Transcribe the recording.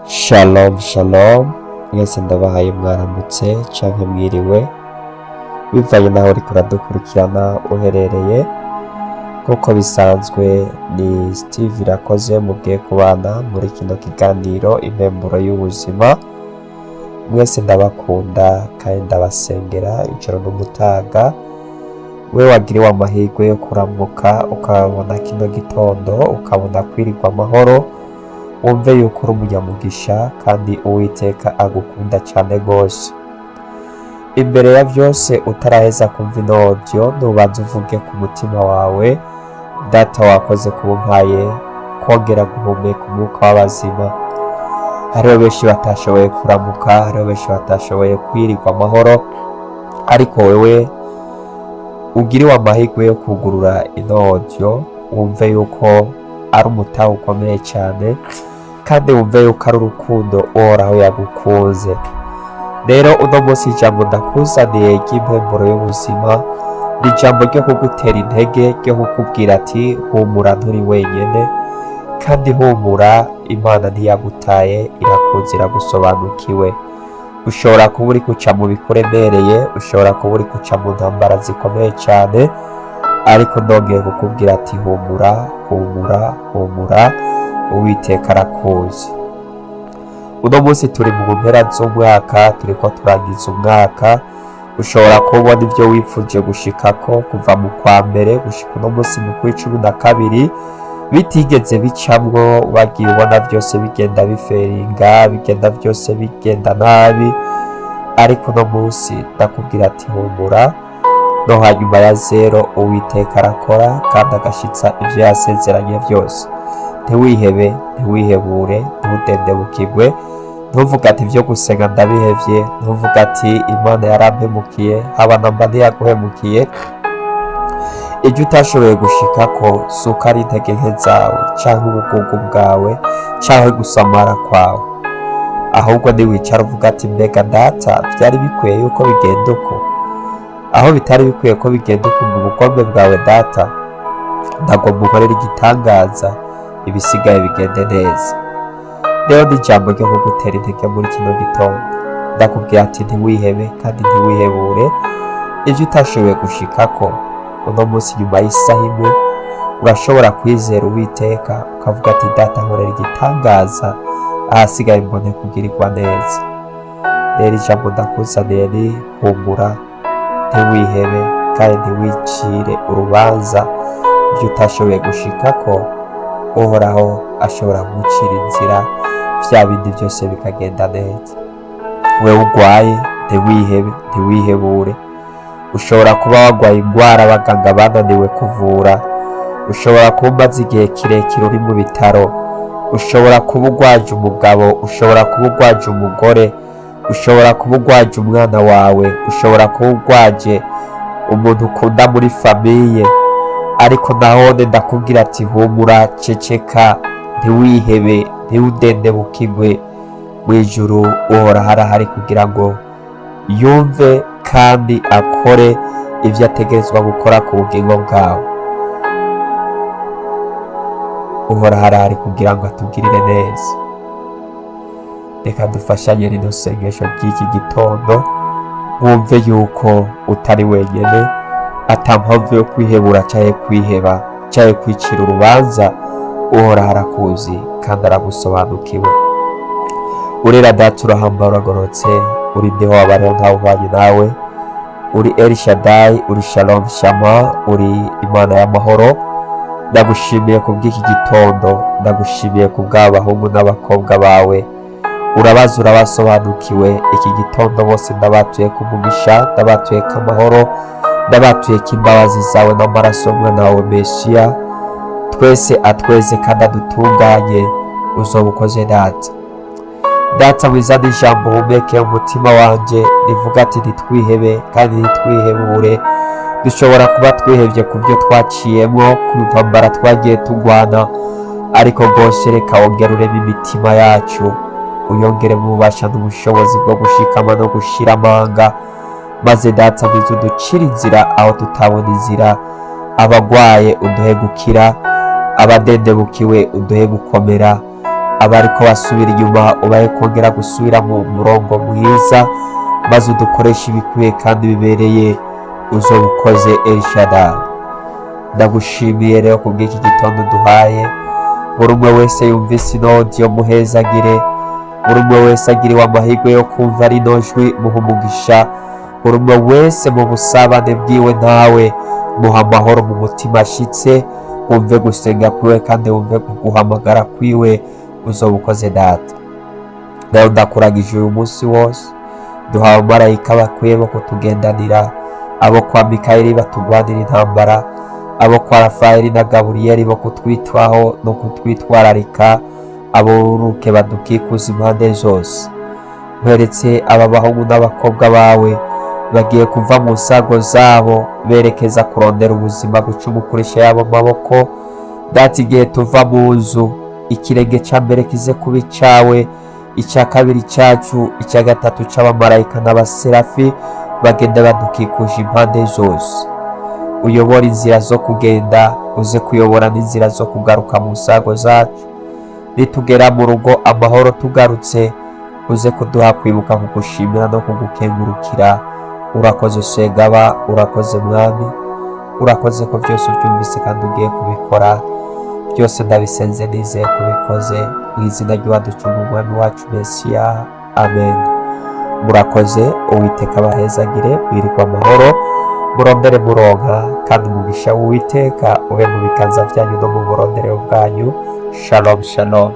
Shalom shalom, mwese ndabahaye mwaramutse canke mwiriwe bivanye naho uriko uradukurikirana uherereye. Nk'uko bisanzwe ni Steve Irakoze mugiye kubana muri kino kiganiro impemburo y'ubuzima. Mwese ndabakunda kandi ndabasengera ijoro n'umutaga. We wagiriwe amahirwe yo kuramuka ukabona kino gitondo ukabona kwirirwa amahoro, wumve yuko uri umunyamugisha kandi Uwiteka agukunda cyane gose. Imbere ya vyose utaraheza kumva ino audio, nubanza uvuge ku mutima wawe: Data, wakoze kumpaye kongera guhumeka umwuka w'abazima. Hariho benshi batashoboye kuramuka, hariho benshi batashoboye kwirirwa amahoro, ariko wewe ugiriwe amahirwe yo kugurura ino audio, wumve yuko ari umutahe ukomeye cyane, kandi wumve yuko ari urukundo uhoraho yagukunze. Rero uno munsi ijambo ndakuzaniye ry'impemburo y'ubuzima ni ijambo ryo kugutera intege, ryo kukubwira ati humura, nturi wenyene, kandi humura, Imana ntiyagutaye, irakuzi, iragusobanukiwe. Ushobora kuba uri kuca mu bikuremereye, ushobora kuba uri kuca mu ntambara zikomeye cyane, ariko ndongeye kukubwira ati humura, humura, humura, Uwiteka arakuzi. Uno munsi turi mu mpera z'umwaka, turiko turangiza umwaka. Ushobora kubona ivyo wipfuje gushikako kuva mu kwa mbere gushika uno munsi mu kwa 12 bitigeze bicamwo, wagiye ubona vyose bigenda biferinga, bigenda vyose bigenda nabi, ariko uno munsi ndakubwira ati humura, no hanyuma ya zero Uwiteka arakora kandi agashitsa ivyo yasezeranye vyose. Ntiwihebe, ntiwihebure, ntudendebukirwe, ntuvuga ati vyo gusenga ndabihevye, ntuvuga ati Imana yarampemukiye, haba namba ntiyaguhemukiye. Ivyo utashoboye gushikako suko ari intege nke zawe canke ubugugu bwawe canke gusamara kwawe, ahubwo niwicara uvuga ati mbega Data, vyari bikwiye yuko bigenda uko? Aho bitari bikwiye ko bigenda uko mu bugombe bwawe Data, ndagomba unkorere igitangaza, ibisigaye bigende neza. Rero ni ijambo ryo kugutera intege muri kino gitondo. Ndakubwira ati ntiwihebe kandi ntiwihebure. Ivyo utashoboye gushikako uno munsi nyuma y'isaha imwe urashobora kwizera Uwiteka ukavuga ati Data, nkorera igitangaza, ahasigaye mbone kugirirwa neza. Rero ijambo ndakuzaniye ni humura, ntiwihebe kandi ntiwicire urubanza. Ivyo utashoboye gushikako uhoraho ashobora gucira inzira, vya bindi vyose bikagenda neza. Wewe urwaye ntiwihebe, ntiwihebure. Ushobora kuba wagwaye ingwara abaganga bananiwe kuvura, ushobora kuba umaze igihe kirekire uri mu bitaro, ushobora kuba urwaje umugabo, ushobora kuba urwaje umugore, ushobora kuba urwaje umwana wawe, ushobora kuba urwaje umuntu ukunda muri famiye, ariko nahone ndakubwira ati humura, ceceka, ntiwihebe, ntiwudendebukirwe. Mwijuru uhoraho arahari kugira ngo yumve kandi akore ivyo ategerezwa gukora ku bugingo bwawe. Uhoraho arahari kugira ngo atugirire neza. Reka dufashanye rino sengesho ry'iki gitondo, wumve yuko utari wenyene, ata mpamvu yo kwihebura canke kwiheba canke kwicira urubanza. Uhoraho arakuzi kandi aragusobanukiwe. Urera Data, urahamba, uragorotse, uri ndeho wabareho ntawe uhwanye nawe, uri El Shaddai, uri Shalom Shama, uri Imana y'amahoro. Ndagushimiye kubw'iki gitondo, ndagushimiye kubw'abahungu n'abakobwa bawe, urabazi, urabasobanukiwe. Iki gitondo bose ndabatuye kumugisha, ndabatuye k'amahoro, ndabatuye k'imbabazi zawe n'amaraso y'umwana wawe Mesiya. Twese atweze kandi adutunganye, uzoba ukoze Data. Data, wizana ijambo humeke umutima wanje rivuga ati ntitwihebe kandi ntitwihebure. Dushobora kuba twihevye ku vyo twaciyemwo, ku ntambara twagiye tugwana, ariko rwose reka wongere ureme imitima yacu, uyongere mu bubasha n'ubushobozi bwo gushikama no gushira amanga, maze Data wize uducira inzira aho tutabona inzira. Abagwaye uduhe gukira, abadendebukiwe uduhe gukomera, abariko basubira inyuma ubahe kongera gusubira mu murongo mwiza, maze udukoresha ibikwiye kandi bibereye, uzoba ukoze El Shaddai. Ndagushimiye rero kubw'iki gitondo duhaye, buri umwe wese yumvise ino audio muhezagire, buri umwe wese agiriwe amahirwe yo kumva rino jwi muha umugisha, buri umwe wese mu busabane bwiwe nawe muha amahoro mu mutima ashitse, wumve gusenga kwiwe kandi wumve kuguhamagara kwiwe, uzoba ukoze data. Rero ndakuragije uyu munsi wose, duhawe abamarayika bakwiye bo kutugendanira, abo kwa Mikayeli batugwanira intambara, abo kwa Rafayeli na Gaburiyeli bo kutwitwaho no kutwitwararika, abo uruke badukikuza impande zose. Nkweretse aba bahungu n'abakobwa bawe bagiye kuva mu nsago zabo berekeza kurondera ubuzima gucumukurisha yabo maboko. Data, igihe tuva mu nzu, ikirenge cya mbere kize kuba icawe, icya kabiri cyacu, icya gatatu c'abamarayika n'abaserafi bagenda badukikuje impande zose. Uyobora inzira zo kugenda, uze kuyobora n'inzira zo kugaruka mu nsago zacu. Nitugera mu rugo amahoro tugarutse, uze kuduha kwibuka kugushimira no kugukengurukira. Urakoze Shegaba, urakoze Mwami, urakoze ko byose ubyumvise kandi ugiye kubikora. Byose ndabisenze nizeye kubikoze mu izina ry'uwaducunga Umwami wacu Mesiya, amen. Murakoze, Uwiteka abahezagire, mwirigwe amahoro, murondere muronka kandi umugisha w'Uwiteka ube mu biganza byanyu no mu burondere bwanyu. Shalom shalom.